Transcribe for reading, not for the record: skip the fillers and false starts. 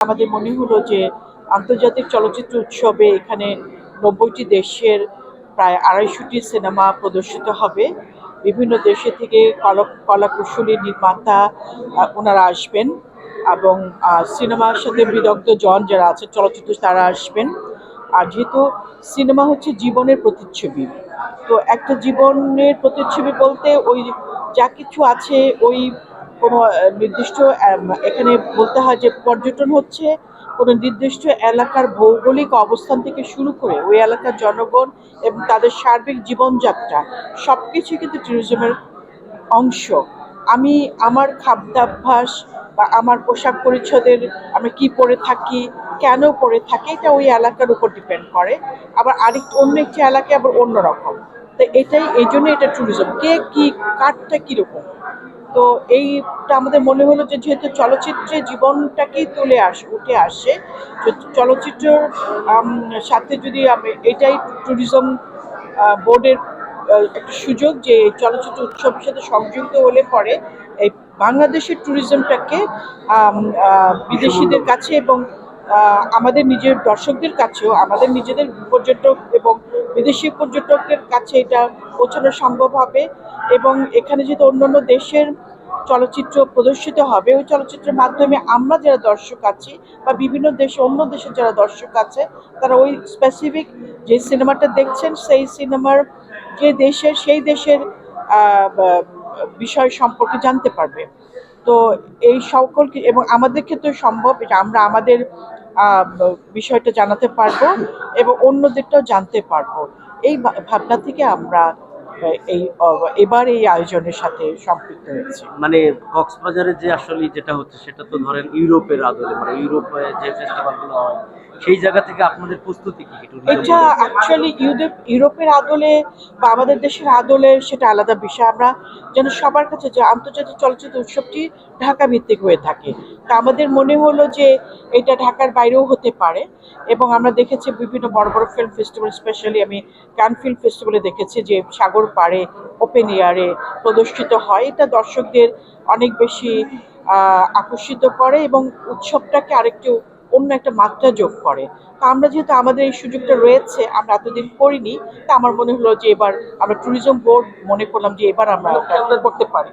আমাদের মনে হলো যে আন্তর্জাতিক চলচ্চিত্র উৎসবে এখানে ৯০টি দেশের প্রায় ২৫০টি সিনেমা প্রদর্শিত হবে। বিভিন্ন দেশে থেকে কলাকুশলী নির্মাতা ওনারা আসবেন এবং সিনেমার সাথে বিদগ্ধ জন যারা আছে চলচ্চিত্র তারা আসবেন। আর যেহেতু সিনেমা হচ্ছে জীবনের প্রতিচ্ছবি, তো একটা জীবনের প্রতিচ্ছবি বলতে ওই যা কিছু আছে ওই কোনো নির্দিষ্ট এখানে বলতে হয় যে পর্যটন হচ্ছে কোনো নির্দিষ্ট এলাকার ভৌগোলিক অবস্থান থেকে শুরু করে ওই এলাকার জনগণ এবং তাদের সার্বিক জীবনযাত্রা সবকিছু কিন্তু ট্যুরিজমের অংশ। আমি আমার খাদ্যাভ্যাস বা আমার পোশাক পরিচ্ছদের আমি কি পরে থাকি, কেন পরে থাকি, এটা ওই এলাকার উপর ডিপেন্ড করে। আবার অন্য একটি এলাকায় আবার অন্যরকম। তো এই জন্য এটা ট্যুরিজম, কে কি কারটা কিরকম। তো এইটা আমাদের মনে হলো যে যেহেতু চলচ্চিত্রে জীবনটাকেই উঠে আসে, চলচ্চিত্রের সাথে যদি এটাই ট্যুরিজম বোর্ডের একটা সুযোগ যে চলচ্চিত্র উৎসবের সাথে সংযুক্ত হলে পরে এই বাংলাদেশের ট্যুরিজমটাকে বিদেশিদের কাছে এবং আমাদের নিজের দর্শকদের কাছেও, আমাদের নিজেদের পর্যটক এবং বিদেশি পর্যটকদের কাছে এটা পৌঁছানো সম্ভব হবে। এবং এখানে যেহেতু অন্যান্য দেশের চলচ্চিত্র প্রদর্শিত হবে, ওই চলচ্চিত্রের মাধ্যমে আমরা যারা দর্শক আছি বা বিভিন্ন অন্য দেশের যারা দর্শক আছে, তারা ওই স্পেসিফিক যে সিনেমাটা দেখছেন সেই সিনেমার সেই দেশের বিষয় সম্পর্কে জানতে পারবে। তো এই সকলকে এবং আমাদের ক্ষেত্রে সম্ভব এটা আমরা আমাদের বিষয়টা জানাতে পারবো এবং অন্যদেরটাও জানতে পারবো। এই ভাবনা থেকে আমরা এবার এই আয়োজনের সাথে সম্পৃক্ত হয়েছি। মানে কক্সবাজারে যে আসলে যেটা হচ্ছে সেটা তো ধরেন ইউরোপের আদলে, মানে ইউরোপে যে ফেস্টিভ্যালগুলো হয় সেই জায়গা থেকে আপনাদের প্রস্তুতি কি একটু এটা অ্যাকচুয়ালি ইউরোপের আদলে বা আমাদের দেশের আদলে সেটা আলাদা বিষয়। আমরা যেন সবার কাছে যে আন্তর্জাতিক চলচ্চিত্র উৎসবটি ঢাকা ভিত্তিক হয়ে থাকে, তা আমাদের মনে হলো যে এটা ঢাকার বাইরেও হতে পারে। এবং আমরা দেখেছি বিভিন্ন বড় বড় ফিল্ম ফেস্টিভ্যাল, স্পেশালি আমি কান ফিল্ম ফেস্টিভ্যালে দেখেছি যে সাগর পাড়ে ওপেন এয়ারে প্রদর্শিত হয়। এটা দর্শকদের অনেক বেশি আকর্ষিত করে এবং উৎসবটাকে আরেকটু অন্য একটা মাত্রা যোগ করে। তো আমরা যেহেতু আমাদের এই সুযোগটা রয়েছে, আমরা এতদিন করিনি, তা আমার মনে হলো যে এবার আমরা ট্যুরিজম বোর্ড মনে করলাম যে এবার আমরা করতে পারি।